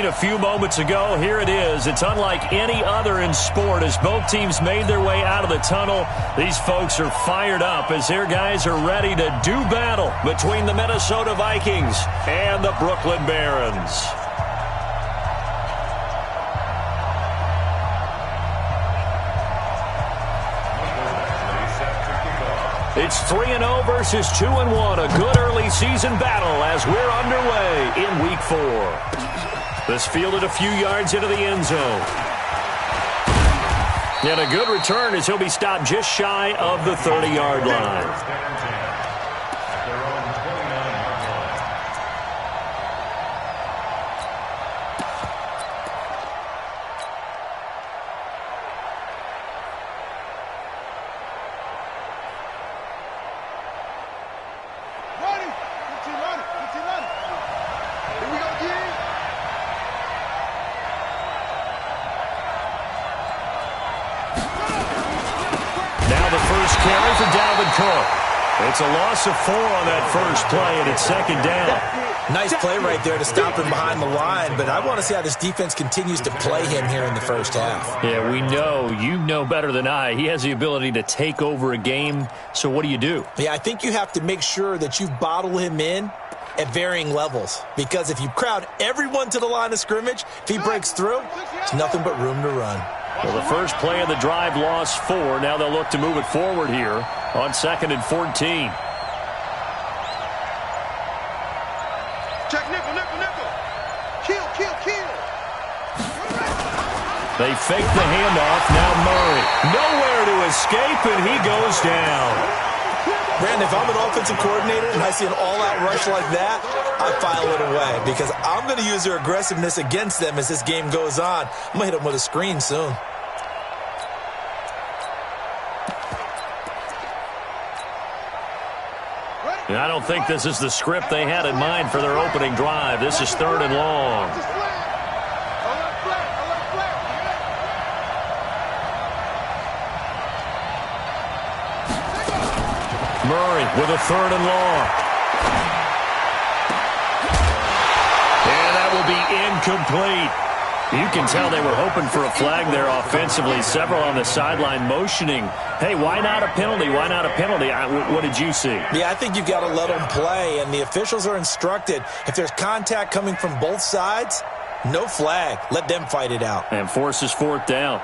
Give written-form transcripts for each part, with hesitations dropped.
lead a few moments ago. Here it is. It's unlike any other in sport as both teams made their way out of the tunnel. These folks are fired up as their guys are ready to do battle between the Minnesota Vikings and the Brooklyn Barons. It's 3-0 versus 2-1. A good early season battle as we're underway in Week 4. This fielded a few yards into the end zone. And a good return as he'll be stopped just shy of the 30-yard line. It's a loss of 4 on that first play, and it's second down. Nice play right there to stop him behind the line, but I want to see how this defense continues to play him here in the first half. Yeah, we know. You know better than I. He has the ability to take over a game, so what do you do? Yeah, I think you have to make sure that you bottle him in at varying levels, because if you crowd everyone to the line of scrimmage, if he breaks through, there's nothing but room to run. Well, the first play of the drive lost 4. Now they'll look to move it forward here on 2nd and 14. Check nickel. Kill. They fake the handoff. Now Murray. Nowhere to escape, and he goes down. Brandon, if I'm an offensive coordinator and I see an all-out rush like that, I file it away because I'm going to use their aggressiveness against them as this game goes on. I'm going to hit them with a screen soon. I don't think this is the script they had in mind for their opening drive. This is 3rd and long. Murray with a 3rd and long. And that will be incomplete. You can tell they were hoping for a flag there offensively. Several on the sideline motioning, hey, why not a penalty? Why not a penalty? What did you see? Yeah, I think you've got to let them play, and the officials are instructed. If there's contact coming from both sides, no flag. Let them fight it out. And forces 4th down.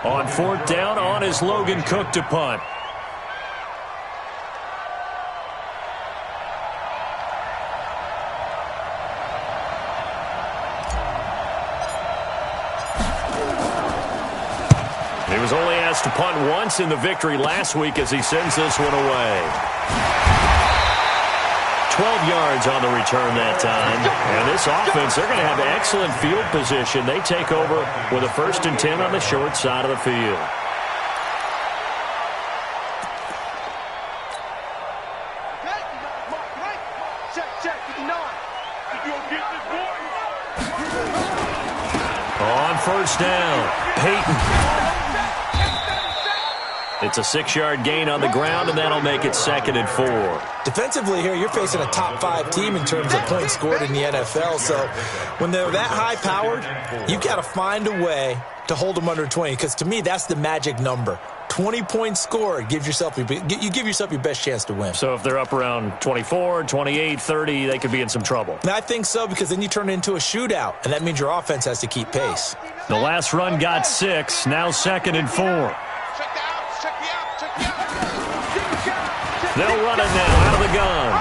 On 4th down, on is Logan Cook to punt. He was only asked to punt once in the victory last week as he sends this one away. 12 yards on the return that time. And this offense, they're going to have excellent field position. They take over with a 1st and 10 on the short side of the field. On 1st down, Peyton. It's a 6-yard gain on the ground, and that'll make it 2nd and 4. Defensively here, you're facing a top 5 team in terms of points scored in the NFL. So when they're that high-powered, you've got to find a way to hold them under 20, because to me, that's the magic number. 20 points scored, you give yourself your best chance to win. So if they're up around 24, 28, 30, they could be in some trouble. And I think so, because then you turn it into a shootout, and that means your offense has to keep pace. The last run got 6, now 2nd and 4. They'll run it now out of the gun.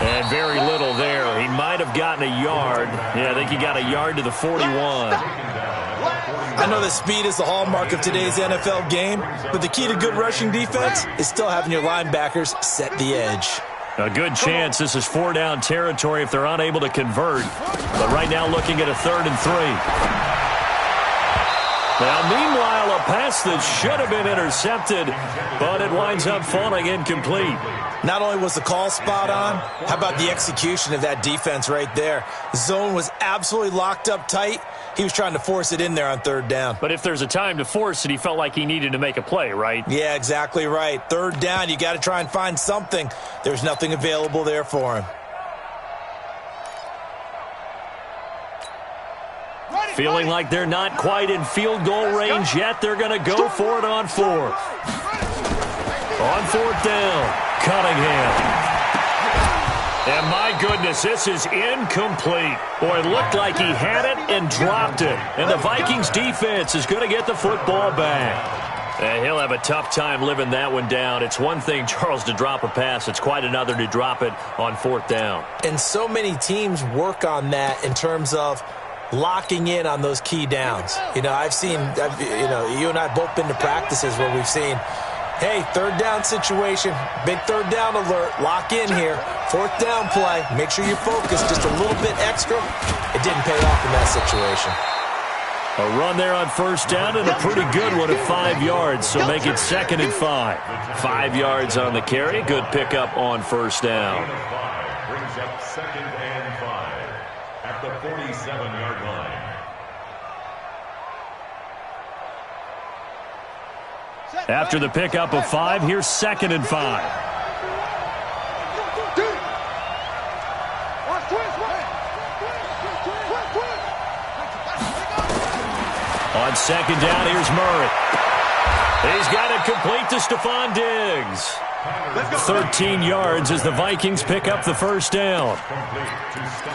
And very little there. He might have gotten a yard. Yeah, I think he got a yard to the 41. I know that speed is the hallmark of today's NFL game, but the key to good rushing defense is still having your linebackers set the edge. A good chance this is 4-down territory if they're unable to convert. But right now looking at a 3rd and 3. Now, meanwhile, a pass that should have been intercepted, but it winds up falling incomplete. Not only was the call spot on, how about the execution of that defense right there? The zone was absolutely locked up tight. He was trying to force it in there on 3rd down. But if there's a time to force it, he felt like he needed to make a play, right? Yeah, exactly right. 3rd down, you got to try and find something. There's nothing available there for him. Feeling like they're not quite in field goal range yet. They're going to go for it on fourth. On fourth down, Cunningham. And my goodness, this is incomplete. Boy, it looked like he had it and dropped it. And the Vikings defense is going to get the football back. And he'll have a tough time living that one down. It's one thing, Charles, to drop a pass. It's quite another to drop it on fourth down. And so many teams work on that in terms of locking in on those key downs. You know, you and I have both been to practices where we've seen, hey, third down situation, big third down alert, lock in here, fourth down play, make sure you focus just a little bit extra. It didn't pay off in that situation. A run there on first down and a pretty good one at 5 yards, so make it 2nd and 5. 5 yards on the carry, good pickup on first down. Brings up 2nd and 5 at the 47-yard line. After the pickup of 5, here's 2nd and 5. On second down, here's Murray. He's got it complete to Stephon Diggs. 13 yards as the Vikings pick up the first down.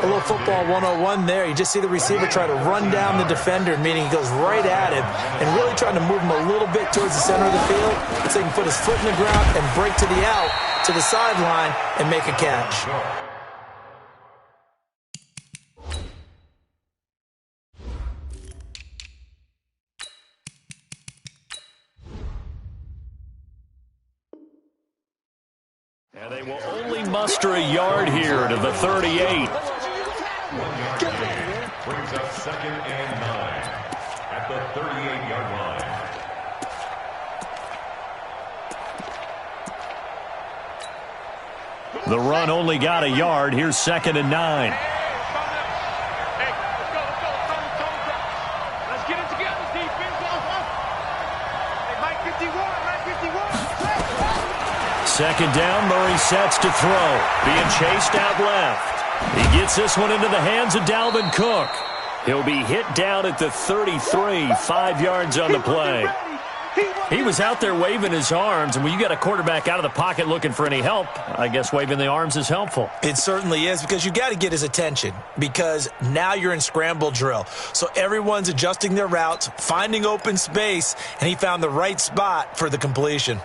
A little football 101 there. You just see the receiver try to run down the defender, meaning he goes right at him and really trying to move him a little bit towards the center of the field so he can put his foot in the ground and break to the out, to the sideline, and make a catch. And they will only muster a yard here to the 38. Brings up 2nd and 9 at the 38-yard line. The run only got a yard. Here's 2nd and 9. Let's get it together, defense. Hey, Mike 51. Second down, Murray sets to throw. Being chased out left. He gets this one into the hands of Dalvin Cook. He'll be hit down at the 33, 5 yards on the play. He was out there waving his arms, and when you got a quarterback out of the pocket looking for any help, I guess waving the arms is helpful. It certainly is, because you got to get his attention, because now you're in scramble drill. So everyone's adjusting their routes, finding open space, and he found the right spot for the completion.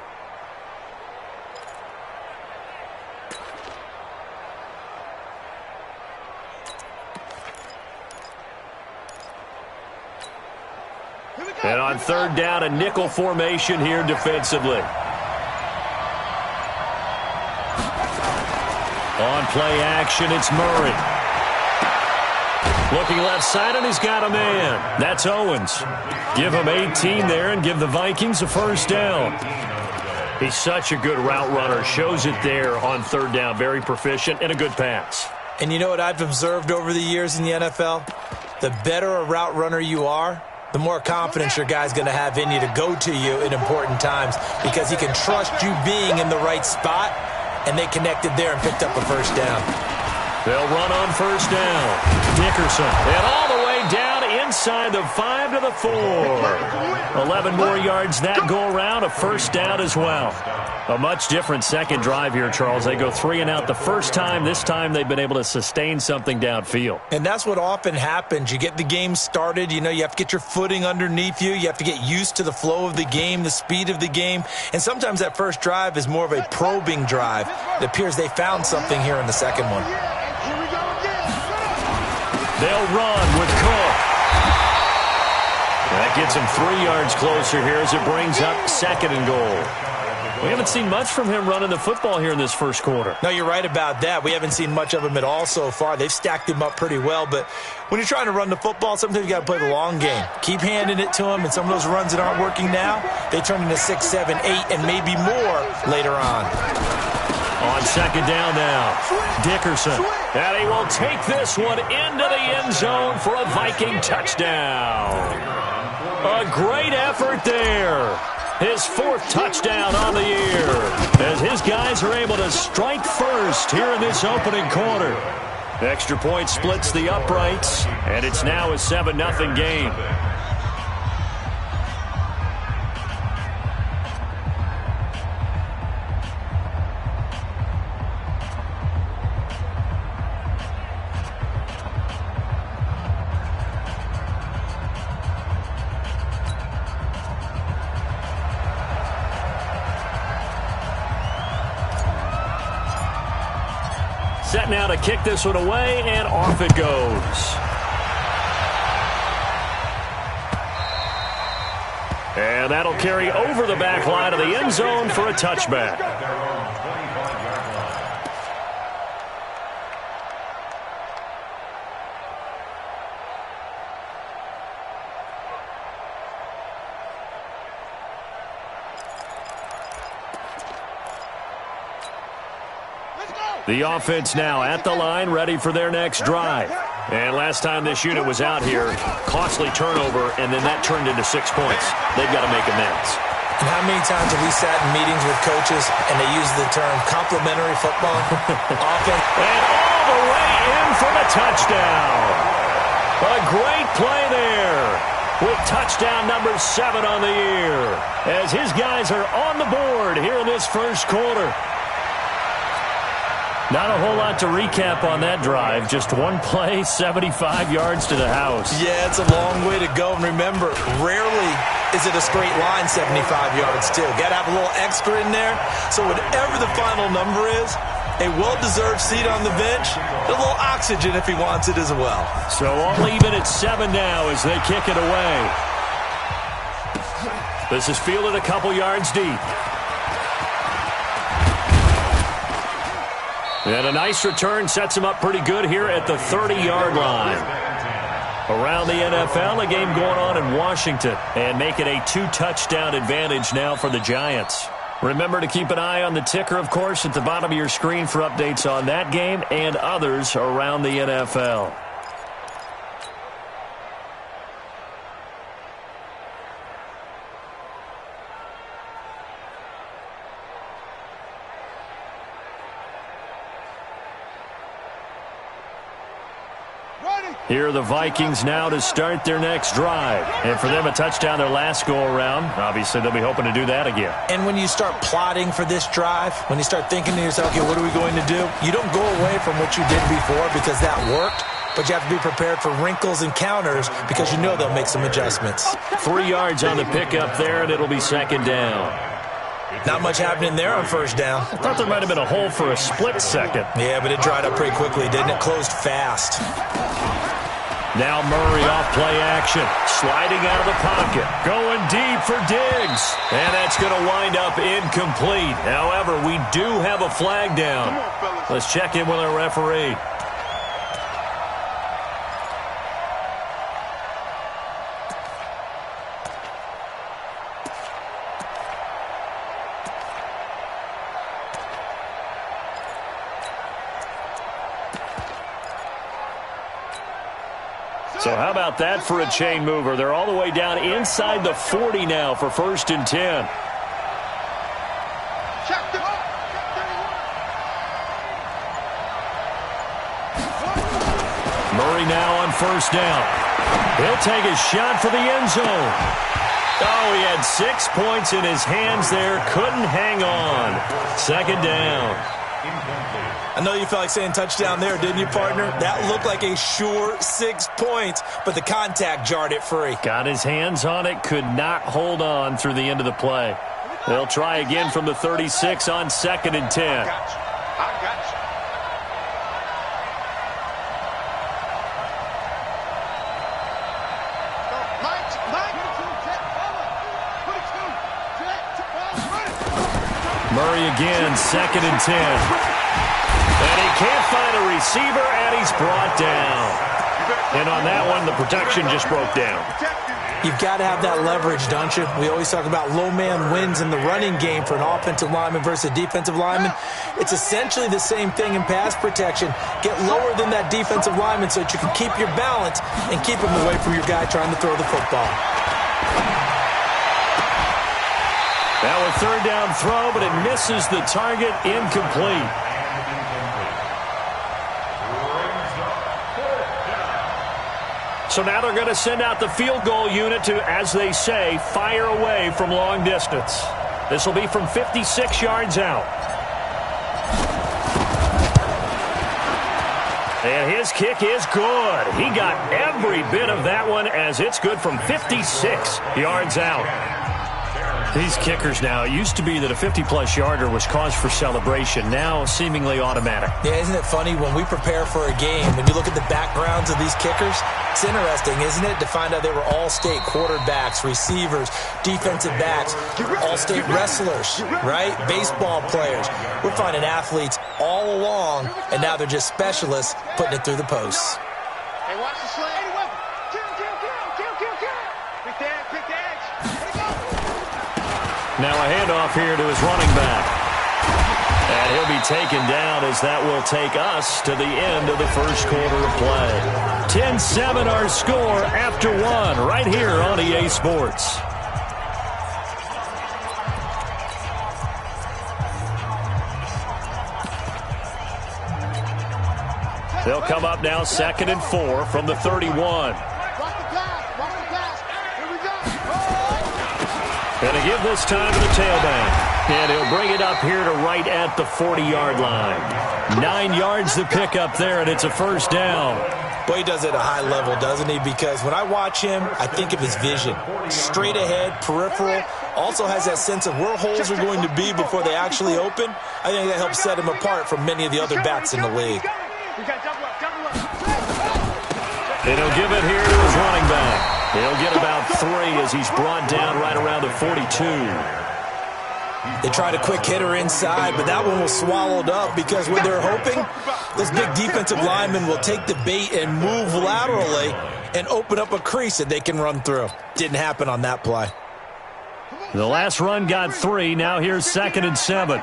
And on third down, a nickel formation here defensively. On play action, it's Murray. Looking left side, and he's got a man. That's Owens. Give him 18 there and give the Vikings a first down. He's such a good route runner. Shows it there on third down. Very proficient and a good pass. And you know what I've observed over the years in the NFL? The better a route runner you are, the more confidence your guy's going to have in you to go to you in important times, because he can trust you being in the right spot, and they connected there and picked up a first down. They'll run on first down. Dickerson, and all the way down inside the 5 to the 4. 11 more yards that go around, a first down as well. A much different second drive here, Charles. They go 3 and out the first time. This time they've been able to sustain something downfield. And that's what often happens. You get the game started. You know, you have to get your footing underneath you. You have to get used to the flow of the game, the speed of the game. And sometimes that first drive is more of a probing drive. It appears they found something here in the second one. They'll run with Cook. That gets him 3 yards closer here as it brings up 2nd and goal. We haven't seen much from him running the football here in this first quarter. No, you're right about that. We haven't seen much of him at all so far. They've stacked him up pretty well, but when you're trying to run the football, sometimes you got to play the long game. Keep handing it to him, and some of those runs that aren't working now, they turn into 6, 7, 8, and maybe more later on. On second down now, Dickerson. And he will take this one into the end zone for a Viking touchdown. A great effort there. His 4th touchdown on the year, as his guys are able to strike first here in this opening quarter. The extra point splits the uprights, and it's now a 7-0 game. Set now to kick this one away, and off it goes. And that'll carry over the back line of the end zone for a touchback. The offense now at the line, ready for their next drive. And last time this unit was out here, costly turnover, and then that turned into 6 points. They've got to make amends. And how many times have we sat in meetings with coaches and they use the term complementary football? Offense. And all the way in for the touchdown. A great play there with touchdown number 7 on the year as his guys are on the board here in this first quarter. Not a whole lot to recap on that drive. Just one play, 75 yards to the house. Yeah, it's a long way to go. And remember, rarely is it a straight line 75 yards, too. Got to have a little extra in there. So whatever the final number is, a well-deserved seat on the bench, a little oxygen if he wants it as well. So all even at 7 now as they kick it away. This is fielded a couple yards deep. And a nice return sets him up pretty good here at the 30-yard line. Around the NFL, a game going on in Washington, and make it a 2-touchdown advantage now for the Giants. Remember to keep an eye on the ticker, of course, at the bottom of your screen for updates on that game and others around the NFL. Here are the Vikings now to start their next drive. And for them, a touchdown their last go-around. Obviously, they'll be hoping to do that again. And when you start plotting for this drive, when you start thinking to yourself, okay, what are we going to do? You don't go away from what you did before because that worked. But you have to be prepared for wrinkles and counters because you know they'll make some adjustments. 3 yards on the pickup there, and it'll be second down. Not much happening there on first down. I thought there might have been a hole for a split second. Yeah, but it dried up pretty quickly, didn't it? Closed fast. Now Murray off play action. Sliding out of the pocket. Going deep for Diggs. And that's going to wind up incomplete. However, we do have a flag down. Let's check in with our referee. So how about that for a chain mover? They're all the way down inside the 40 now for 1st and 10. Murray now on first down. He'll take a shot for the end zone. Oh, he had 6 points in his hands there. Couldn't hang on. Second down. I know you felt like saying touchdown there, didn't you, partner? That looked like a sure 6 points, but the contact jarred it free. Got his hands on it, could not hold on through the end of the play. They'll try again from the 36 on 2nd and 10. I got you. Murray again, 2nd and 10. And he can't find a receiver, and he's brought down. And on that one, the protection just broke down. You've got to have that leverage, don't you? We always talk about low man wins in the running game for an offensive lineman versus a defensive lineman. It's essentially the same thing in pass protection. Get lower than that defensive lineman so that you can keep your balance and keep him away from your guy trying to throw the football. Now a 3rd down throw, but it misses the target, incomplete. So now they're going to send out the field goal unit to, as they say, fire away from long distance. This will be from 56 yards out. And his kick is good. He got every bit of that one as it's good from 56 yards out. These kickers now, it used to be that a 50-plus yarder was cause for celebration. Now seemingly automatic. Yeah, isn't it funny when we prepare for a game, when you look at the backgrounds of these kickers, it's interesting, isn't it, to find out they were all-state quarterbacks, receivers, defensive backs, all-state wrestlers, right? Baseball players. We're finding athletes all along, and now they're just specialists putting it through the posts. Hey, watch the slant. Pick the edge, pick the edge. Now a handoff here to his running back. And he'll be taken down as that will take us to the end of the first quarter of play. 10-7 our score after one right here on EA Sports. They'll come up now 2nd and 4 from the 31. Going to give this time to the tailback. And he'll bring it up here to right at the 40-yard line. 9 yards to pick up there, and it's a first down. Boy, he does it at a high level, doesn't he? Because when I watch him, I think of his vision. Straight ahead, peripheral. Also has that sense of where holes are going to be before they actually open. I think that helps set him apart from many of the other backs in the league. And he'll give it here to his running back. He'll get about 3 as he's brought down right around the 42. They tried a quick hitter inside, but that one was swallowed up because when they're hoping, those big defensive linemen will take the bait and move laterally and open up a crease that they can run through. Didn't happen on that play. The last run got 3. Now here's 2nd and 7.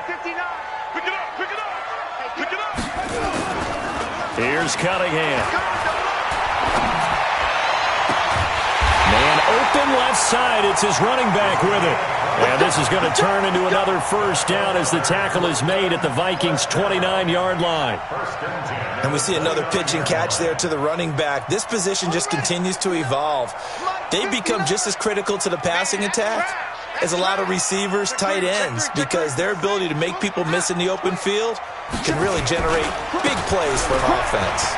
Here's Cunningham. Man open left side. It's his running back with it. And this is going to turn into another first down as the tackle is made at the Vikings' 29-yard line. And we see another pitch and catch there to the running back. This position just continues to evolve. They become just as critical to the passing attack as a lot of receivers, tight ends, because their ability to make people miss in the open field can really generate big plays for an offense.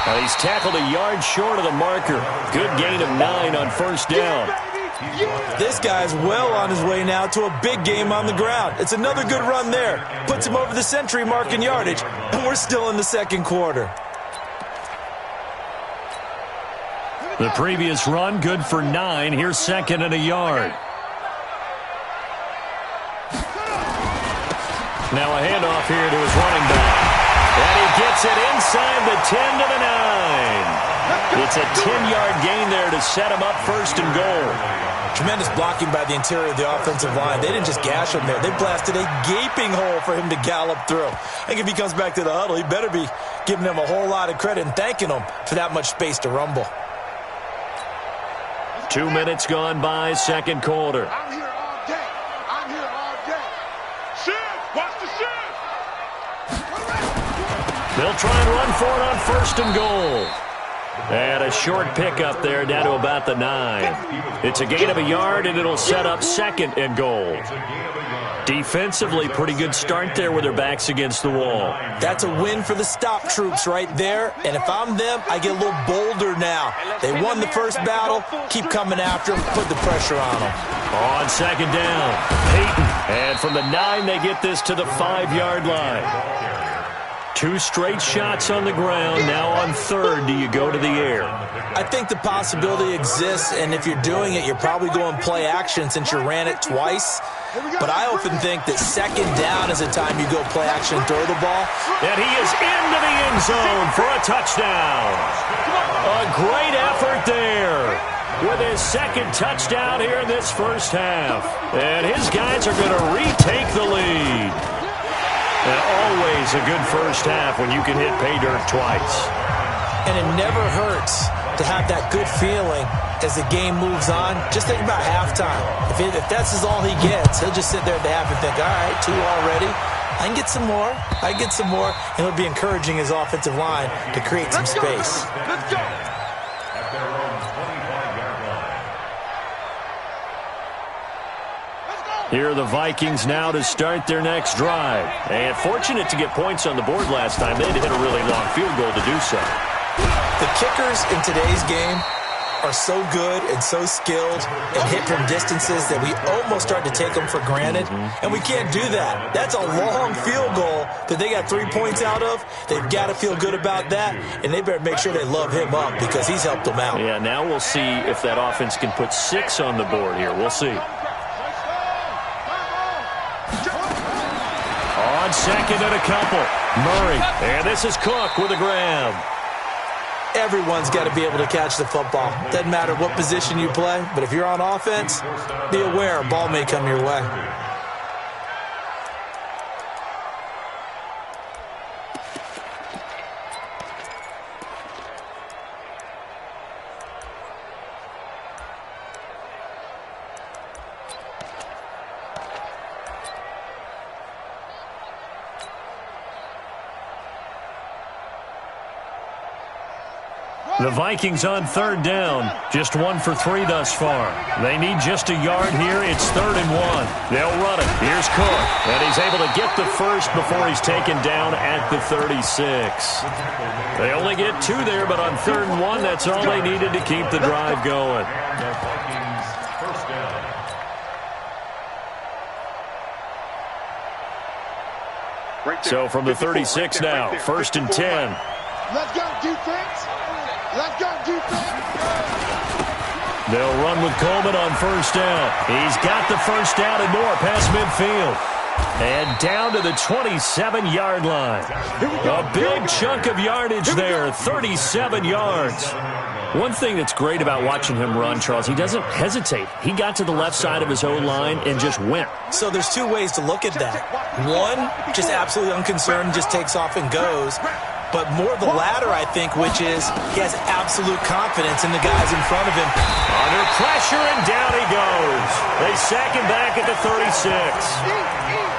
Well, he's tackled a yard short of the marker. Good gain of 9 on first down. This guy's well on his way now to a big game on the ground. It's another good run there. Puts him over the century mark in yardage, and we're still in the second quarter. The previous run, good for 9. Here's 2nd and a yard. Now a handoff here to his running back. And he gets it inside the 10 to the 9. It's a 10-yard gain there to set him up 1st and goal. Tremendous blocking by the interior of the offensive line. They didn't just gash him there. They blasted a gaping hole for him to gallop through. I think if he comes back to the huddle, he better be giving them a whole lot of credit and thanking them for that much space to rumble. 2 minutes gone by, second quarter. I'm here all day. I'm here all day. Shift! Watch the shift! They'll try and run for it on 1st and goal. And a short pickup there down to about the 9. It's a gain of a yard, and it'll set up 2nd and goal. Defensively, pretty good start there with their backs against the wall. That's a win for the stop troops right there. And if I'm them, I get a little bolder now. They won the first battle. Keep coming after them. Put the pressure on them. On 2nd down, Peyton. And from the 9, they get this to the 5-yard line. 2 straight shots on the ground. Now on 3rd, do you go to the air? I think the possibility exists, and if you're doing it, you're probably going play action since you ran it twice. But I often think that 2nd down is a time you go play action and throw the ball. And he is into the end zone for a touchdown. A great effort there with his 2nd touchdown here in this first half. And his guys are going to retake the lead. And always a good first half when you can hit pay dirt twice. And it never hurts to have that good feeling as the game moves on. Just think about halftime. If that's all he gets, he'll just sit there at the half and think, all right, 2 already. I can get some more. I can get some more. And he'll be encouraging his offensive line to create some space. Let's go. Here are the Vikings now to start their next drive. And fortunate to get points on the board last time. They had to hit a really long field goal to do so. The kickers in today's game are so good and so skilled and hit from distances that we almost start to take them for granted, and we can't do that. That's a long field goal that they got 3 points out of. They've got to feel good about that, and they better make sure they love him up because he's helped them out. Yeah, now we'll see if that offense can put 6 on the board here. We'll see. On second and a couple, Murray, and this is Cook with a grab. Everyone's got to be able to catch the football. Doesn't matter what position you play, but if you're on offense, be aware a ball may come your way. The Vikings on third down, just 1 for 3 thus far. They need just a yard here. It's 3rd and 1. They'll run it. Here's Cook, and he's able to get the first before he's taken down at the 36. They only get 2 there, but on 3rd and 1, that's all they needed to keep the drive going. So from the 36 now, 1st and 10. Let's go, defense. Let's go, defense. They'll run with Coleman on 1st down. He's got the 1st down and more past midfield. And down to the 27-yard line. A big chunk of yardage there, 37 yards. One thing that's great about watching him run, Charles, he doesn't hesitate. He got to the left side of his own line and just went. So there's 2 ways to look at that. One, just absolutely unconcerned, just takes off and goes. But more the latter, I think, which is he has absolute confidence in the guys in front of him. Under pressure, and down he goes. They sack him back at the 36.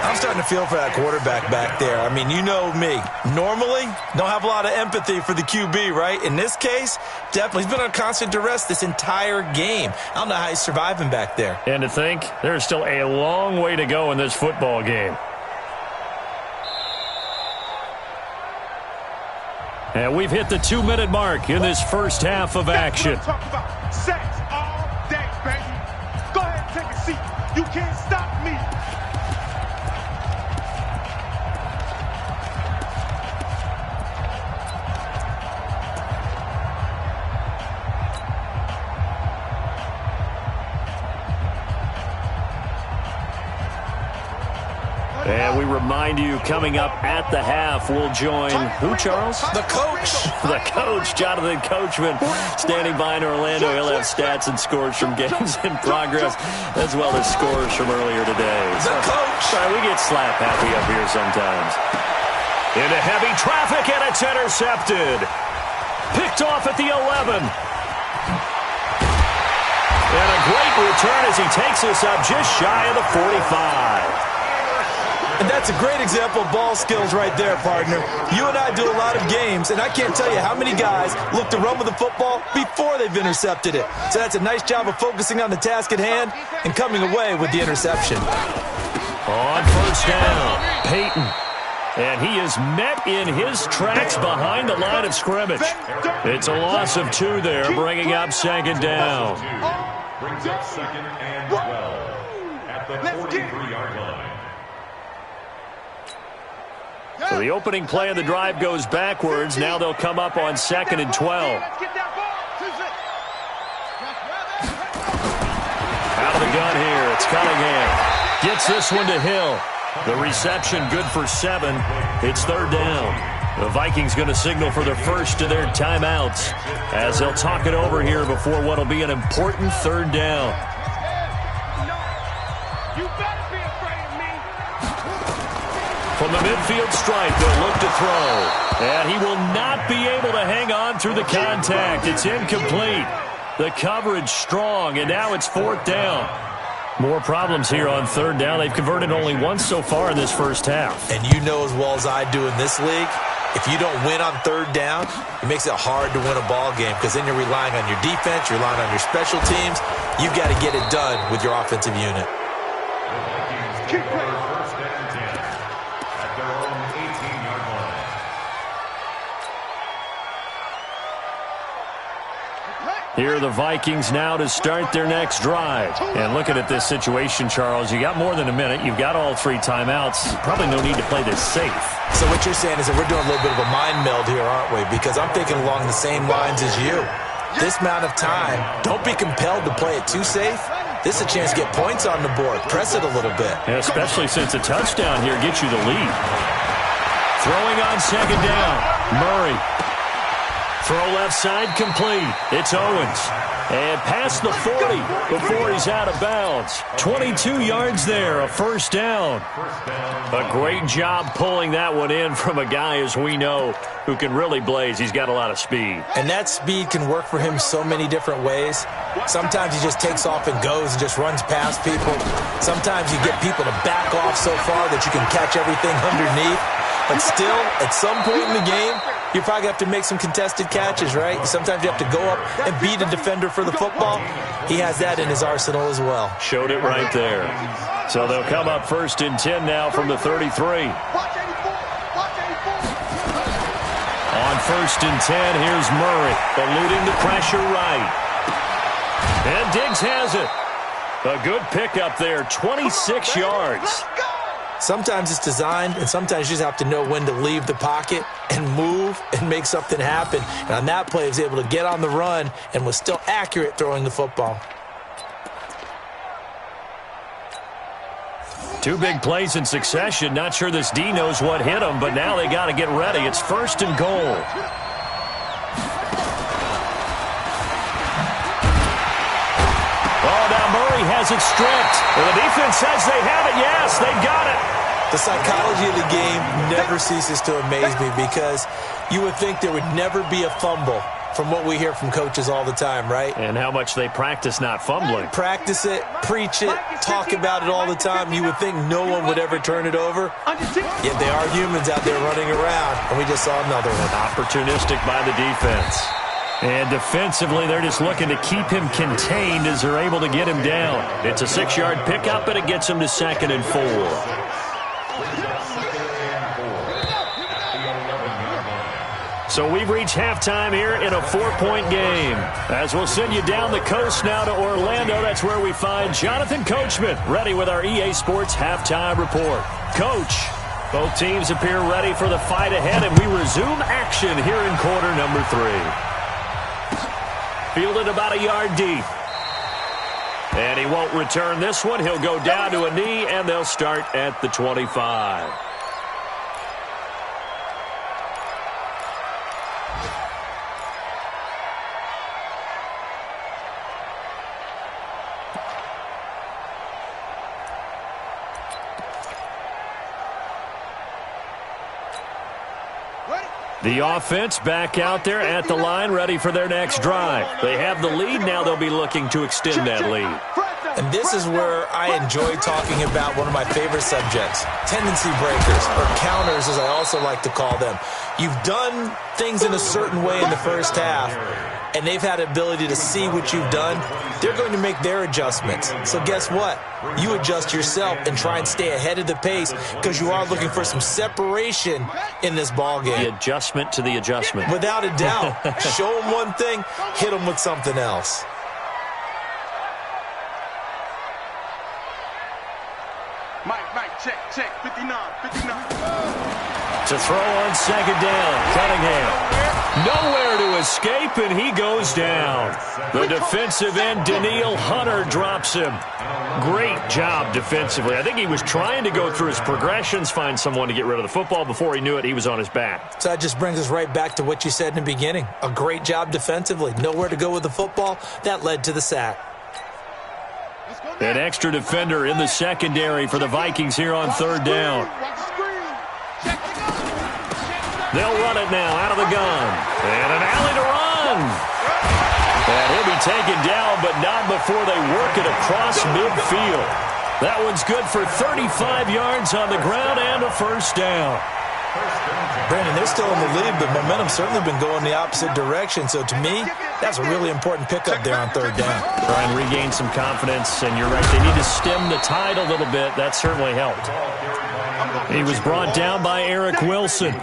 I'm starting to feel for that quarterback back there. I mean, you know me. Normally, don't have a lot of empathy for the QB, right? In this case, definitely. He's been on constant duress this entire game. I don't know how he's surviving back there. And to think, there's still a long way to go in this football game. And we've hit the 2-minute mark in this first half of action. Talk about sex all day, baby. Go ahead and take a seat. You can't stop me. And we remind you, coming up at the half, we'll join who, Charles? The coach. The coach, Jonathan Coachman, standing by in Orlando. He'll have stats and scores from games in progress, as well as scores from earlier today. The coach. Sorry, we get slap happy up here sometimes. Into heavy traffic, and it's intercepted. Picked off at the 11. And a great return as he takes us up just shy of the 45. And that's a great example of ball skills right there, partner. You and I do a lot of games, and I can't tell you how many guys look to run with the football before they've intercepted it. So that's a nice job of focusing on the task at hand and coming away with the interception. On 1st down, Peyton. And he is met in his tracks behind the line of scrimmage. It's a loss of 2 there, bringing up 2nd down. Brings up 2nd and 12 at the 43-yard line. So the opening play of the drive goes backwards. Now they'll come up on 2nd and 12. Out of the gun here, it's Cunningham. Gets this one to Hill. The reception good for 7. It's 3rd down. The Vikings going to signal for the first of their timeouts as they'll talk it over here before what will be an important 3rd down. From the midfield stripe, they'll look to throw. And he will not be able to hang on through the contact. It's incomplete. The coverage strong, and now it's 4th down. More problems here on 3rd down. They've converted only once so far in this first half. And you know as well as I do in this league, if you don't win on 3rd down, it makes it hard to win a ball game because then you're relying on your defense, you're relying on your special teams. You've got to get it done with your offensive unit. Keep playing. First and 10 at their own 18-yard line. Here are the Vikings now to start their next drive. And looking at this situation, Charles, you got more than a minute. You've got all 3 timeouts. Probably no need to play this safe. So what you're saying is that we're doing a little bit of a mind meld here, aren't we? Because I'm thinking along the same lines as you. This amount of time, don't be compelled to play it too safe. This is a chance to get points on the board. Press it a little bit. Yeah, especially since a touchdown here gets you the lead. Throwing on second down. Murray. Throw left side complete. It's Owens. And past the 40 before he's out of bounds. 22 yards there, a first down. A great job pulling that one in from a guy, as we know, who can really blaze. He's got a lot of speed. And that speed can work for him so many different ways. Sometimes he just takes off and goes and just runs past people. Sometimes you get people to back off so far that you can catch everything underneath. But still, at some point in the game, you probably have to make some contested catches, right? Sometimes you have to go up and beat a defender for the football. He has that in his arsenal as well. Showed it right there. So they'll come up first and 10 now from the 33. On first and 10, here's Murray, eluding the pressure right. And Diggs has it. A good pickup there, 26 yards. Sometimes it's designed, and sometimes you just have to know when to leave the pocket and move and make something happen. And on that play, he was able to get on the run and was still accurate throwing the football. 2 big plays in succession. Not sure this D knows what hit him, but now they got to get ready. It's first and goal. Oh, now Murray has it stripped. Well, the defense says they have it. Yes, they got it. The psychology of the game never ceases to amaze me because you would think there would never be a fumble from what we hear from coaches all the time, right? And how much they practice not fumbling. Practice it, preach it, talk about it all the time. You would think no one would ever turn it over. Yet they are humans out there running around, and we just saw another one. Opportunistic by the defense. And defensively, they're just looking to keep him contained as they're able to get him down. It's a 6-yard pickup, and it gets him to 2nd and 4. So we've reached halftime here in a 4-point game. As we'll send you down the coast now to Orlando, that's where we find Jonathan Coachman, ready with our EA Sports Halftime Report. Coach, both teams appear ready for the fight ahead, and we resume action here in quarter number 3. Fielded about a yard deep. And he won't return this one. He'll go down to a knee, and they'll start at the 25. The offense back out there at the line, ready for their next drive. They have the lead. Now they'll be looking to extend that lead. And this is where I enjoy talking about one of my favorite subjects, tendency breakers, or counters as I also like to call them. You've done things in a certain way in the first half, and they've had the ability to see what you've done. They're going to make their adjustments. So guess what? You adjust yourself and try and stay ahead of the pace because you are looking for some separation in this ball game. The adjustment to the adjustment. Without a doubt. Show them one thing, hit them with something else. Mike, check, 59. To throw on second down, Cunningham. Nowhere to escape, and he goes down. The defensive end, Daniil Hunter, drops him. Great job defensively. I think he was trying to go through his progressions, find someone to get rid of the football. Before he knew it, he was on his back. So that just brings us right back to what you said in the beginning. A great job defensively. Nowhere to go with the football. That led to the sack. An extra defender in the secondary for the Vikings here on third down. They'll run it now out of the gun. And an alley to run. And he'll be taken down, but not before they work it across midfield. That one's good for 35 yards on the ground and a first down. Brandon, they're still in the lead, but momentum's certainly been going the opposite direction. So to me, that's a really important pickup there on third down. Try and regain some confidence, and you're right. They need to stem the tide a little bit. That certainly helped. He was brought down by Eric Wilson.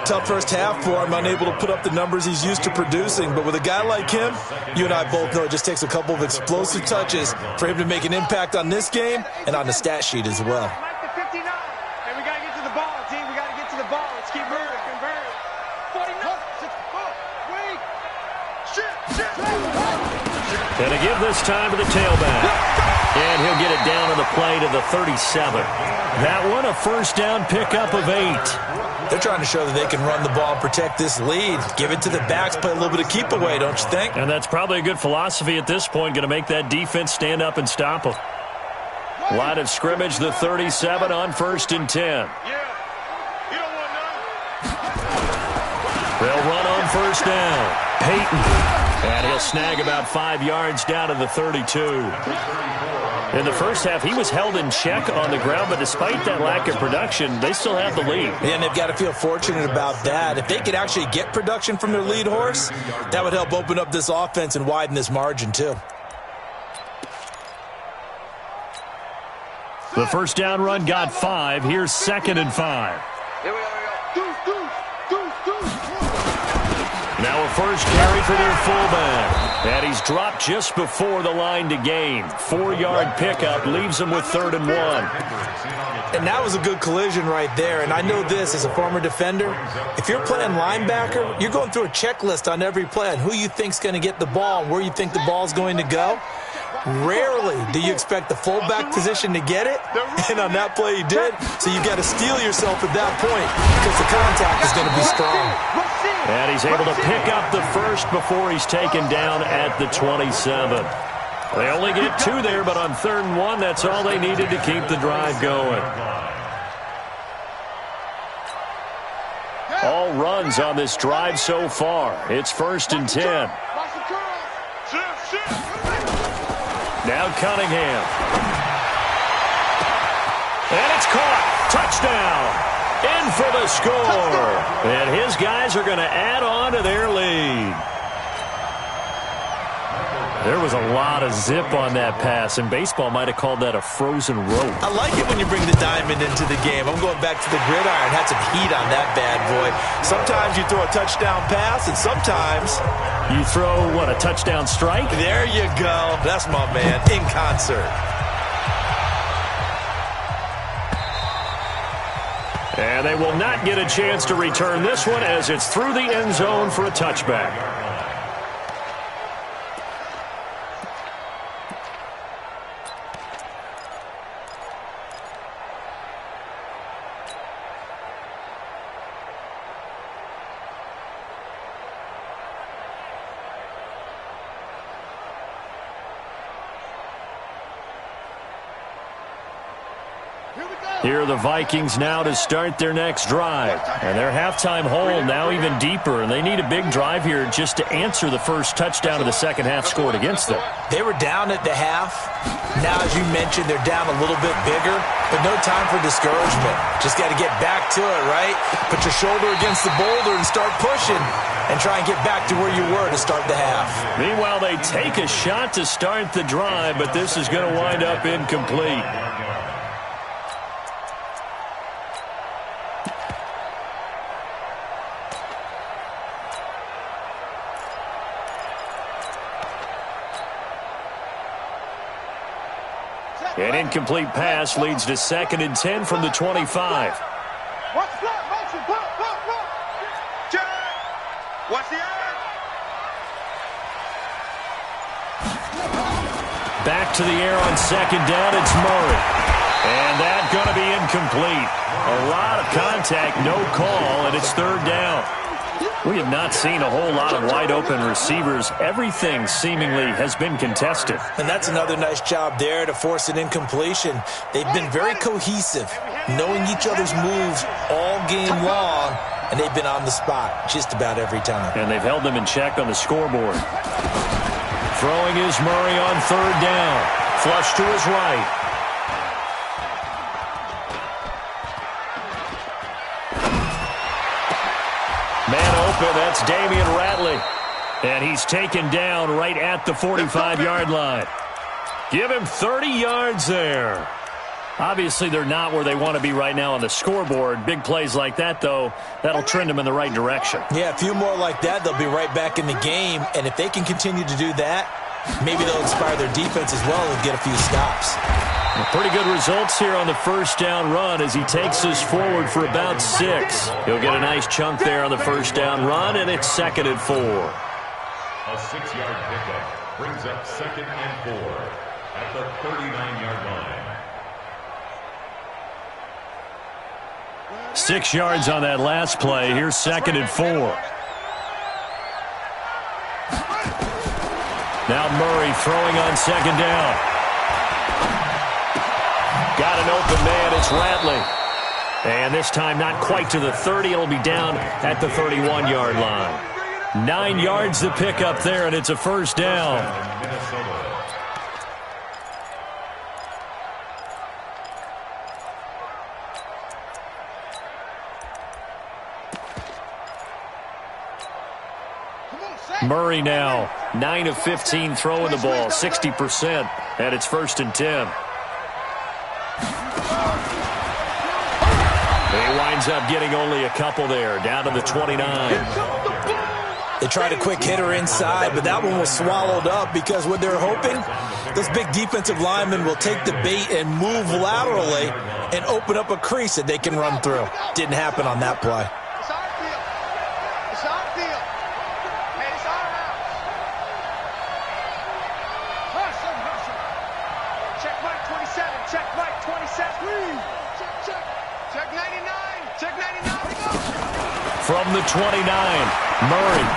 Tough first half for him, unable to put up the numbers he's used to producing. But with a guy like him, you and I both know it just takes a couple of explosive touches for him to make an impact on this game and on the stat sheet as well. Going to give this time to the tailback. And he'll get it down to the play to the 37. That one, a first down pickup of 8. They're trying to show that they can run the ball and protect this lead. Give it to the backs, play a little bit of keep away, don't you think? And that's probably a good philosophy at this point, going to make that defense stand up and stop them. Line of scrimmage, the 37 on 1st and 10. They'll run on first down. Peyton. And he'll snag about 5 yards down to the 32. In the first half, he was held in check on the ground, but despite that lack of production, they still have the lead. And they've got to feel fortunate about that. If they could actually get production from their lead horse, that would help open up this offense and widen this margin too. The first down run got 5. Here's 2nd and 5. Here we go. Now a first carry for their fullback. And he's dropped just before the line to gain. 4-yard pickup leaves him with 3rd and 1. And that was a good collision right there. And I know this as a former defender. If you're playing linebacker, you're going through a checklist on every play on who you think's going to get the ball and where you think the ball's going to go. Rarely do you expect the fullback position to get it, and on that play he did. So you've got to steel yourself at that point because the contact is going to be strong. And he's able to pick up the first before he's taken down at the 27. They only get 2 there, but on 3rd and 1, that's all they needed to keep the drive going. All runs on this drive so far. It's 1st and 10. Now Cunningham. And it's caught. Touchdown. In for the score. And his guys are going to add on to their lead. There was a lot of zip on that pass, and baseball might have called that a frozen rope. I like it when you bring the diamond into the game. I'm going back to the gridiron. Had some heat on that bad boy. Sometimes you throw a touchdown pass, and sometimes you throw, what, a touchdown strike? There you go. That's my man, in concert. And they will not get a chance to return this one as it's through the end zone for a touchback. Here are the Vikings now to start their next drive. And their halftime hole now even deeper, and they need a big drive here just to answer the first touchdown of the second half scored against them. They were down at the half. Now, as you mentioned, they're down a little bit bigger, but no time for discouragement. Just got to get back to it, right? Put your shoulder against the boulder and start pushing and try and get back to where you were to start the half. Meanwhile, they take a shot to start the drive, but this is going to wind up incomplete. An incomplete pass leads to 2nd and 10 from the 25. Watch block, motion, block. Check. Watch the eye. Back to the air on 2nd down, it's Murray. And that's going to be incomplete. A lot of contact, no call, and it's 3rd down. We have not seen a whole lot of wide-open receivers. Everything seemingly has been contested. And that's another nice job there to force an incompletion. They've been very cohesive, knowing each other's moves all game long, and they've been on the spot just about every time. And they've held them in check on the scoreboard. Throwing is Murray on 3rd down. Flush to his right. replacement. That's Damian Ratley. And he's taken down right at the 45-yard line. Give him 30 yards there. Obviously, they're not where they want to be right now on the scoreboard. Big plays like that, though, that'll trend them in the right direction. Yeah, a few more like that, they'll be right back in the game. And if they can continue to do that, maybe they'll inspire their defense as well and get a few stops. Well, pretty good results here on the first down run as he takes us forward for about 6. He'll get a nice chunk there on the first down run, and it's 2nd and 4. A 6-yard pickup brings up 2nd and 4 at the 39-yard line. 6 yards on that last play. Here's 2nd and 4. Now Murray throwing on 2nd down. Got an open man. It's Ratley. And this time not quite to the 30. It'll be down at the 31-yard line. 9 yards to pick up there, and it's a first down. Murray now, 9 of 15 throwing the ball, 60%, and it's 1st and 10. He winds up getting only a couple there, down to the 29. They tried a quick hitter inside, but that one was swallowed up because what they're hoping, this big defensive lineman will take the bait and move laterally and open up a crease that they can run through. Didn't happen on that play. From the 29, Murray.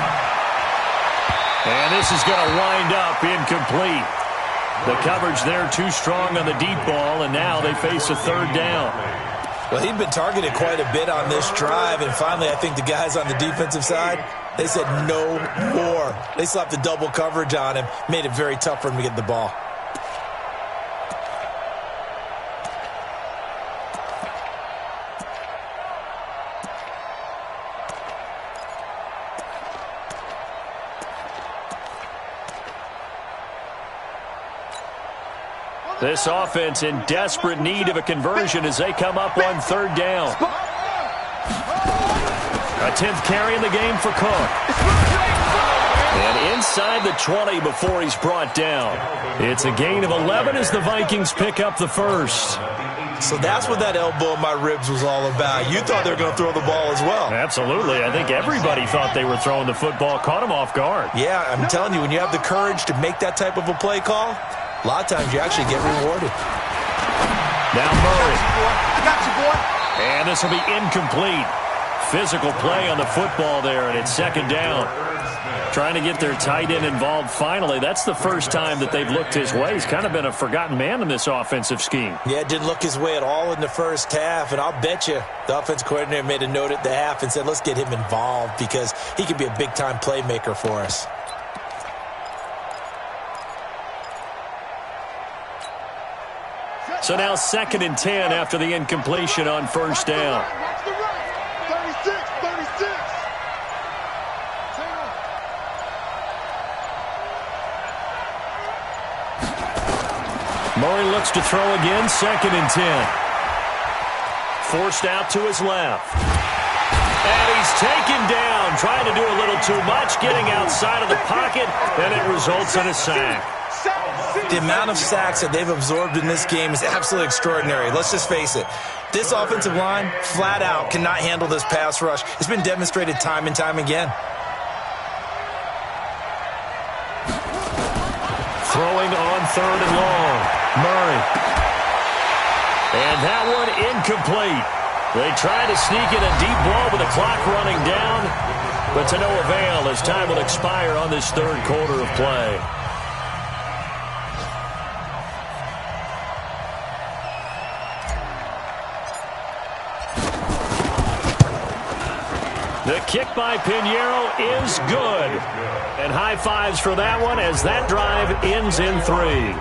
And this is going to wind up incomplete. The coverage there too strong on the deep ball, and now they face a 3rd down. Well, he'd been targeted quite a bit on this drive, and finally I think the guys on the defensive side, they said no more. They slapped the double coverage on him, made it very tough for him to get the ball. This offense in desperate need of a conversion as they come up on 3rd down. A 10th carry in the game for Cook. And inside the 20 before he's brought down. It's a gain of 11 as the Vikings pick up the first. So that's what that elbow in my ribs was all about. You thought they were going to throw the ball as well. Absolutely. I think everybody thought they were throwing the football, caught him off guard. Yeah, I'm telling you, when you have the courage to make that type of a play call, a lot of times you actually get rewarded. Now Murray. I got you, boy. And this will be incomplete. Physical play on the football there, and it's 2nd down. Trying to get their tight end involved finally. That's the first time that they've looked his way. He's kind of been a forgotten man in this offensive scheme. Yeah, it didn't look his way at all in the first half, and I'll bet you the offensive coordinator made a note at the half and said, let's get him involved because he could be a big-time playmaker for us. So now 2nd and 10 after the incompletion on 1st down. Watch the right. 36, 36. Murray looks to throw again, 2nd and 10. Forced out to his left. And he's taken down, trying to do a little too much, getting outside of the pocket, and it results in a sack. The amount of sacks that they've absorbed in this game is absolutely extraordinary. Let's just face it. This offensive line, flat out, cannot handle this pass rush. It's been demonstrated time and time again. Throwing on 3rd and long. Murray. And that one incomplete. They try to sneak in a deep ball with the clock running down, but to no avail as time will expire on this 3rd quarter of play. The kick by Pinheiro is good. And high fives for that one as that drive ends in 3.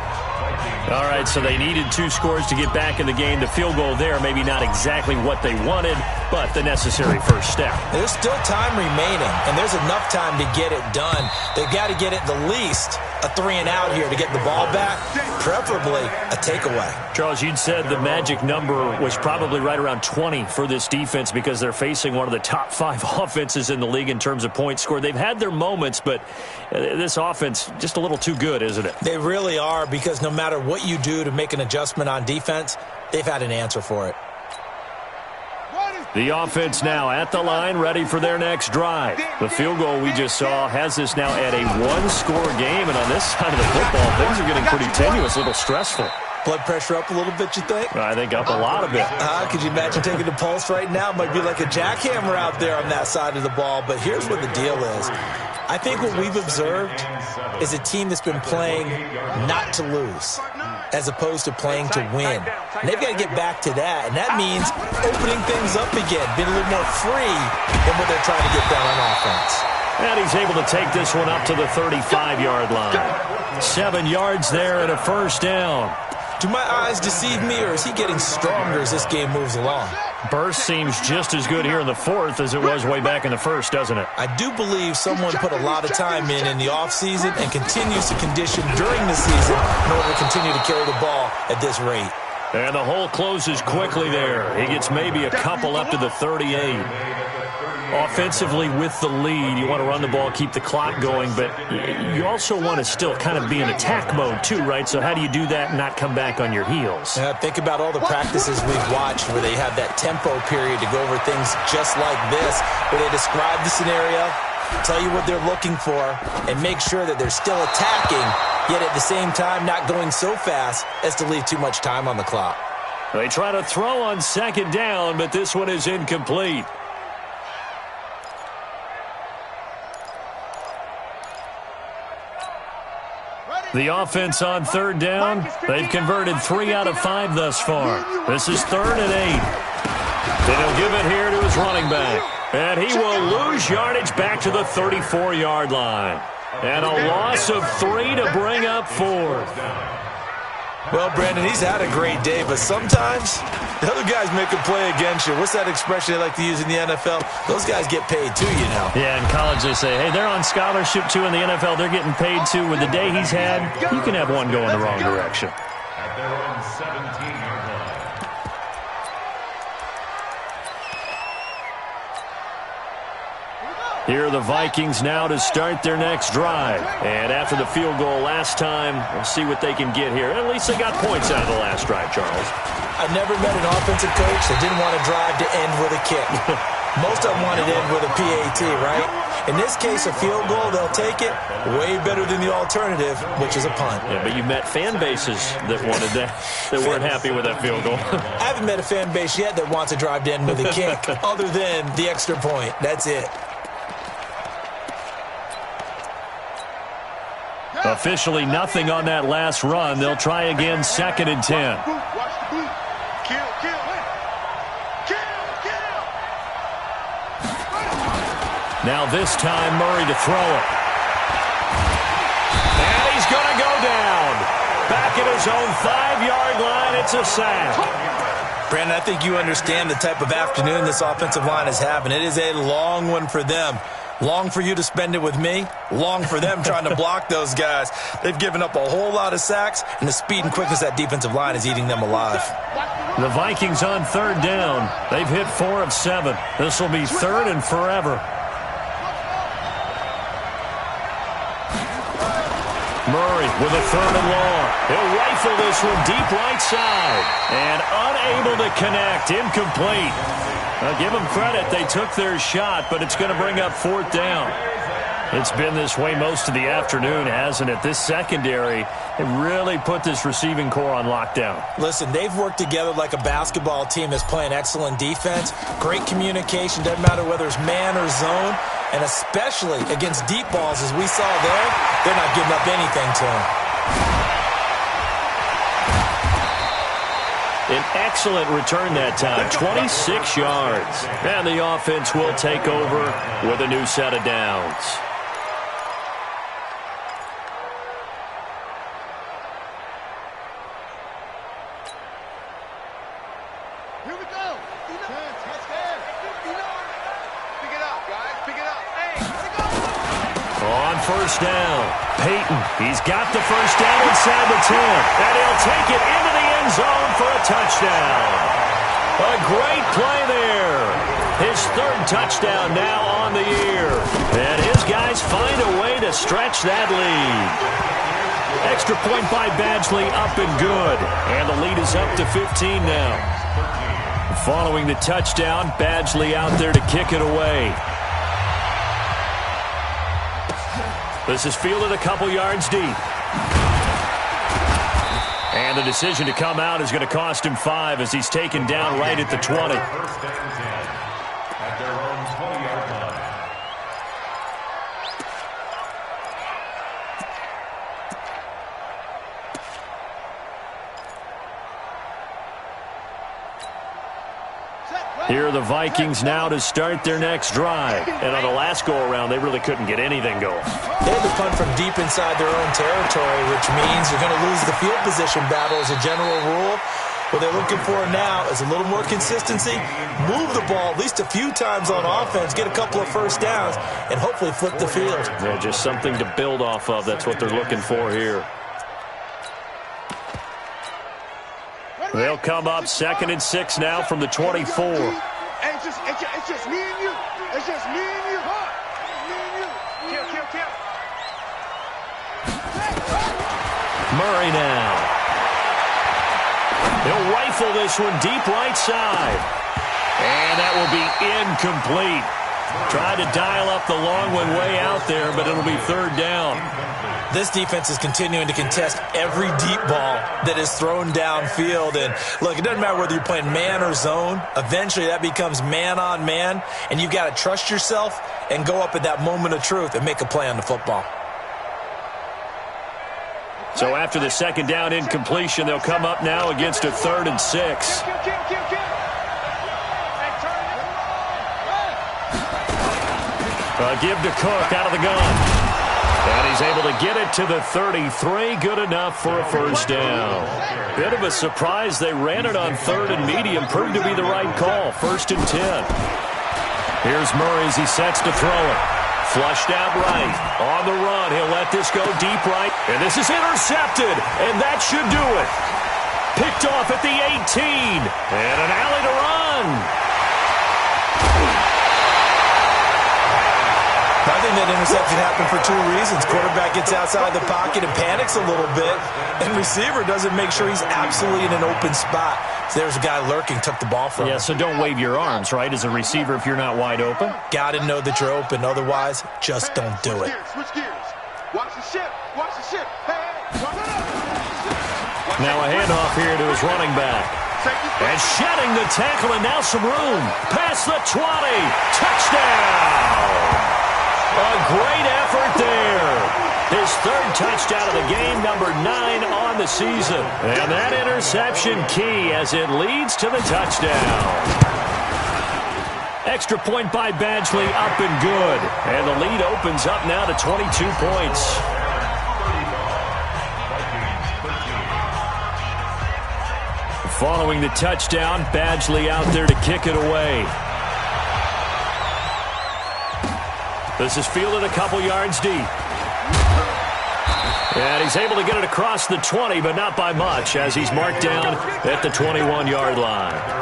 All right, so they needed 2 scores to get back in the game. The field goal there, maybe not exactly what they wanted, but the necessary first step. There's still time remaining, and there's enough time to get it done. They've got to get it the least a 3-and-out here to get the ball back, preferably a takeaway. Charles, you'd said the magic number was probably right around 20 for this defense because they're facing one of the top 5 offenses in the league in terms of points scored. They've had their moments, but this offense just a little too good, isn't it? They really are, because no matter what you do to make an adjustment on defense, they've had an answer for it. The offense now at the line, ready for their next drive. The field goal we just saw has this now at a 1-score game, and on this side of the football, things are getting pretty tenuous, a little stressful. Blood pressure up a little bit, you think? I think up a lot of it. Could you imagine taking the pulse right now? Might be like a jackhammer out there on that side of the ball, but here's what the deal is. I think what we've observed is a team that's been playing not to lose as opposed to playing to win. And they've got to get back to that, and that means opening things up again, being a little more free than what they're trying to get done on offense. And he's able to take this one up to the 35-yard line. 7 yards there and a first down. Do my eyes deceive me, or is he getting stronger as this game moves along? Burst seems just as good here in the 4th as it was way back in the 1st, doesn't it? I do believe someone put a lot of time in the offseason and continues to condition during the season in order to continue to carry the ball at this rate. And the hole closes quickly there. He gets maybe a couple up to the 38. Offensively with the lead, you want to run the ball, keep the clock going, but you also want to still kind of be in attack mode too, right? So how do you do that and not come back on your heels? Think about all the practices we've watched where they have that tempo period to go over things just like this, where they describe the scenario, tell you what they're looking for, and make sure that they're still attacking, yet at the same time not going so fast as to leave too much time on the clock. They try to throw on 2nd down, but this one is incomplete. The offense on 3rd down, they've converted 3 out of 5 thus far. This is 3rd and 8. Then he'll give it here to his running back. And he will lose yardage back to the 34-yard line. And a loss of 3 to bring up 4th. Well, Brandon, he's had a great day, but sometimes the other guys make a play against you. What's that expression they like to use in the NFL? Those guys get paid too, you know. Yeah, in college they say, hey, they're on scholarship too. In the NFL, they're getting paid too. With the day he's had, you can have one go in the wrong direction. At their own 17-yard line. Here are the Vikings now to start their next drive. And after the field goal last time, we'll see what they can get here. At least they got points out of the last drive, Charles. I've never met an offensive coach that didn't want to drive to end with a kick. Most of them wanted to end with a PAT, right? In this case, a field goal, they'll take it. Way better than the alternative, which is a punt. Yeah, but you've met fan bases that wanted that, that weren't happy with that field goal. I haven't met a fan base yet that wants to drive to end with a kick, other than the extra point. That's it. Officially nothing on that last run. They'll try again, 2nd and 10. Now this time, Murray to throw it. And he's going to go down. Back at his own 5-yard line, it's a sack. Brandon, I think you understand the type of afternoon this offensive line is having. It is a long one for them. Long for you to spend it with me. Long for them trying to block those guys. They've given up a whole lot of sacks, and the speed and quickness of that defensive line is eating them alive. The Vikings on 3rd down. They've hit 4 of 7. This will be 3rd and forever. Murray with a 3rd and long. He'll rifle this one deep right side. And unable to connect. Incomplete. Now, give them credit. They took their shot, but it's going to bring up 4th down. It's been this way most of the afternoon, hasn't it? This secondary, it really put this receiving core on lockdown. Listen, they've worked together like a basketball team that's playing excellent defense. Great communication. Doesn't matter whether it's man or zone. And especially against deep balls, as we saw there, they're not giving up anything to them. An excellent return that time, 26 yards. And the offense will take over with a new set of downs. Here we go. Touchdown. Pick it up, guys. Pick it up. Hey, let it go. On first down, Peyton. He's got the first down inside the 10, and he'll take it into the end zone for a touchdown. A great play there. His third touchdown now on the year. And his guys find a way to stretch that lead. Extra point by Badgley, up and good. And the lead is up to 15 now. Following the touchdown, Badgley out there to kick it away. This is fielded a couple yards deep. And the decision to come out is going to cost him 5 as he's taken down right at the 20. First and 10 at their own 20-yard line. Here are the Vikings now to start their next drive. And on the last go-around, they really couldn't get anything going. They had to punt from deep inside their own territory, which means you're going to lose the field position battle as a general rule. What they're looking for now is a little more consistency, move the ball at least a few times on offense, get a couple of first downs, and hopefully flip the field. Yeah, just something to build off of. That's what they're looking for here. They'll come up 2nd and 6 now from the 24. It's just me and you. It's just me and you. Me and you. Kill. Murray now. He'll rifle this one deep right side. And that will be incomplete. Tried to dial up the long one way out there, but it'll be 3rd down. This defense is continuing to contest every deep ball that is thrown downfield. And look, it doesn't matter whether you're playing man or zone. Eventually that becomes man on man, and you've got to trust yourself and go up at that moment of truth and make a play on the football. So after the 2nd down incompletion, they'll come up now against a 3rd and 6. Give to Cook out of the gun. And he's able to get it to the 33. Good enough for a first down. Bit of a surprise. They ran it on 3rd and medium. Proved to be the right call. 1st and 10. Here's Murray as he sets to throw it. Flushed out right. On the run. He'll let this go deep right. And this is intercepted. And that should do it. Picked off at the 18. And an alley to run. I think that interception happened for 2 reasons. Quarterback gets outside the pocket and panics a little bit, and receiver doesn't make sure he's absolutely in an open spot. So there's a guy lurking, took the ball from him. Yeah, so don't wave your arms, right, as a receiver if you're not wide open? Got to know that you're open. Otherwise, just don't do it. Switch gears. Watch the ship. Hey. Now a handoff here to his running back. And shedding the tackle, and now some room. Past the 20. Touchdown! A great effort there. His 3rd touchdown of the game, number 9 on the season. And that interception key as it leads to the touchdown. Extra point by Badgley, up and good. And the lead opens up now to 22 points. Following the touchdown, Badgley out there to kick it away. This is fielded a couple yards deep. And he's able to get it across the 20, but not by much, as he's marked down at the 21-yard line.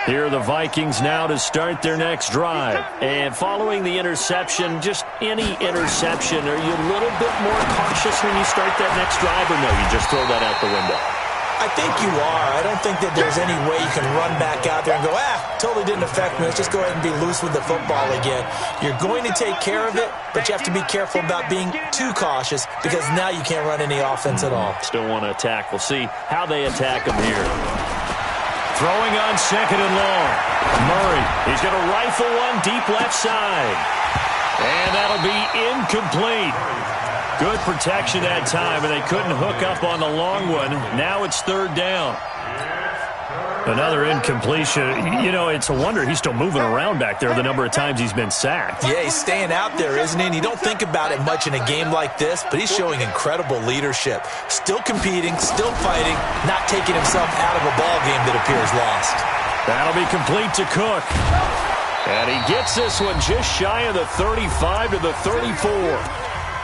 Here are the Vikings now to start their next drive. And following the interception, just any interception, are you a little bit more cautious when you start that next drive, or no, you just throw that out the window? I think you are. I don't think that there's any way you can run back out there and go, totally didn't affect me. Let's just go ahead and be loose with the football again. You're going to take care of it, but you have to be careful about being too cautious because now you can't run any offense at all. Still want to attack. We'll see how they attack him here. Throwing on 2nd and long. Murray, he's going to rifle one deep left side. And that'll be incomplete. Good protection that time, and they couldn't hook up on the long one. Now it's 3rd down. Another incompletion. You know, it's a wonder he's still moving around back there the number of times he's been sacked. Yeah, he's staying out there, isn't he? And you don't think about it much in a game like this, but he's showing incredible leadership. Still competing, still fighting, not taking himself out of a ball game that appears lost. That'll be complete to Cook. And he gets this one just shy of the 35 to the 34.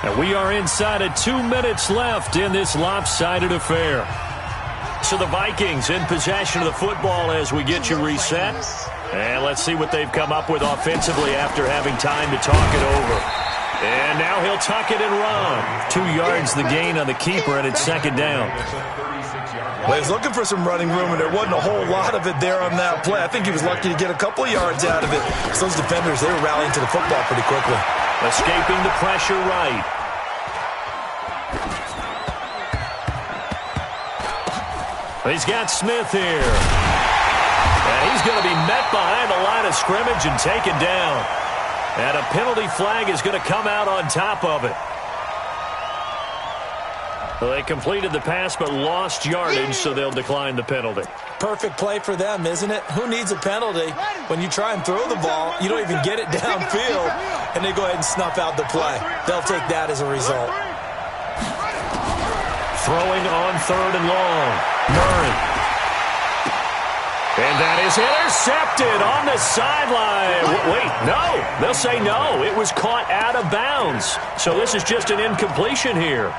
And we are inside of 2 minutes left in this lopsided affair. So the Vikings in possession of the football as we get you reset. And let's see what they've come up with offensively after having time to talk it over. And now he'll tuck it and run. 2 yards the gain on the keeper, and it's second down. Well, he was looking for some running room, and there wasn't a whole lot of it there on that play. I think he was lucky to get a couple of yards out of it. So those defenders, they were rallying to the football pretty quickly. Escaping the pressure right. He's got Smith here. And he's going to be met behind the line of scrimmage and taken down. And a penalty flag is going to come out on top of it. Well, they completed the pass but lost yardage, so they'll decline the penalty. Perfect play for them, isn't it? Who needs a penalty when you try and throw the ball, you don't even get it downfield, and they go ahead and snuff out the play. They'll take that as a result. Throwing on 3rd and long. Murray. And that is intercepted on the sideline. Wait, no. They'll say no. It was caught out of bounds. So this is just an incompletion here.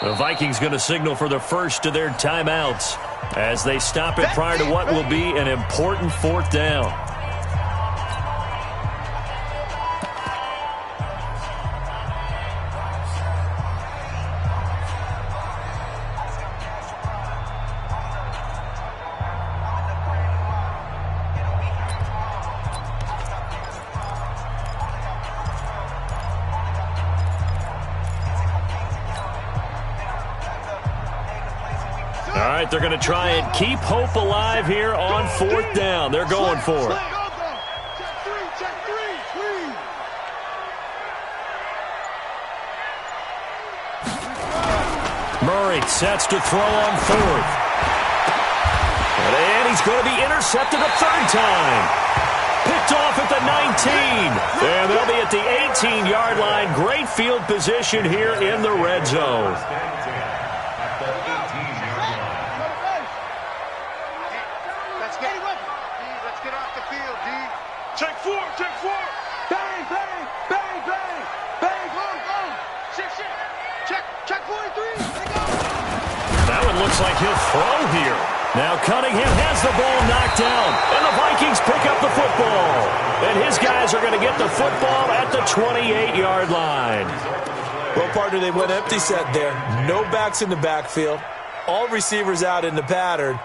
The Vikings going to signal for the first of their timeouts as they stop it prior to what will be an important 4th down. All right, they're going to try and keep hope alive here on 4th down. They're going for it. Murray sets to throw on 4th. And he's going to be intercepted a 3rd time. Picked off at the 19. And they'll be at the 18-yard line. Great field position here in the red zone. Check 4, check 4. Bang, bang, bang, bang, bang, go, go. Check 43. That one looks like he'll throw here. Now Cunningham has the ball knocked down, and the Vikings pick up the football. And his guys are going to get the football at the 28-yard line. Well, partner, they went empty set there. No backs in the backfield. All receivers out in the pattern.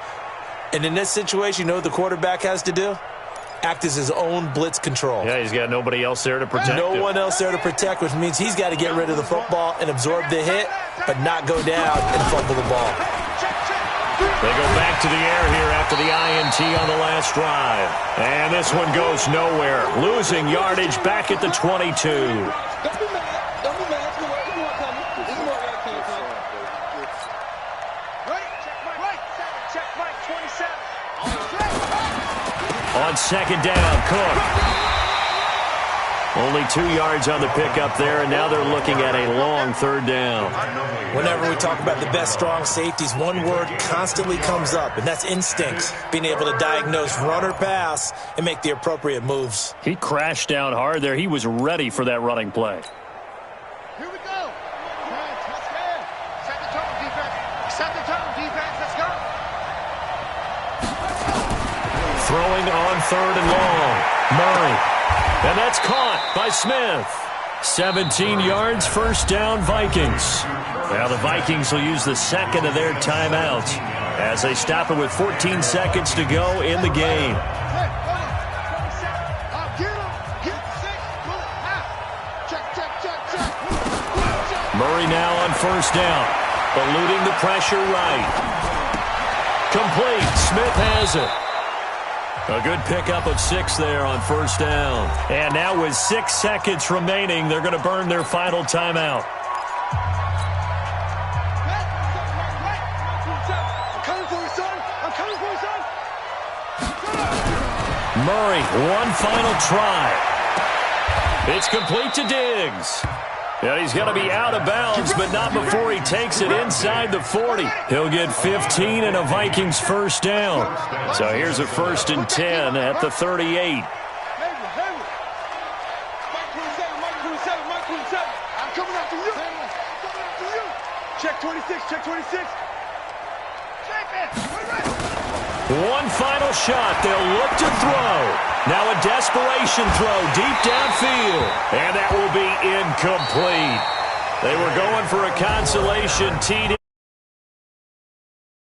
And in this situation, you know what the quarterback has to do? Act as his own blitz control. Yeah, he's got nobody else there to protect him. No one else there to protect, which means he's got to get rid of the football and absorb the hit, but not go down and fumble the ball. They go back to the air here after the INT on the last drive. And this one goes nowhere. Losing yardage back at the 22. On 2nd down, Cook. Only 2 yards on the pickup there, and now they're looking at a long 3rd down. Whenever we talk about the best strong safeties, one word constantly comes up, and that's instincts. Being able to diagnose run or pass and make the appropriate moves. He crashed down hard there. He was ready for that running play. Here we go. Let's go. Set the tone, defense. Set the tone, defense. Let's go. Throwing on 3rd and long. Murray. And that's caught by Smith. 17 yards, 1st down, Vikings. Now the Vikings will use the 2nd of their timeouts as they stop it with 14 seconds to go in the game. Murray now on 1st down. Eluding the pressure right. Complete. Smith has it. A good pickup of 6 there on first down. And now with 6 seconds remaining, they're going to burn their final timeout. I'm coming for you, son. I'm coming for you, son. Murray, one final try. It's complete to Diggs. And he's going to be out of bounds, but not before he takes it inside the 40. He'll get 15 and a Vikings first down. So here's a 1st and 10 at the 38. Mike 27. I'm coming after you. Check 26, check 26. Check it. One final shot. They'll look to throw. Now a desperation throw deep downfield. And that will be incomplete. They were going for a consolation TD.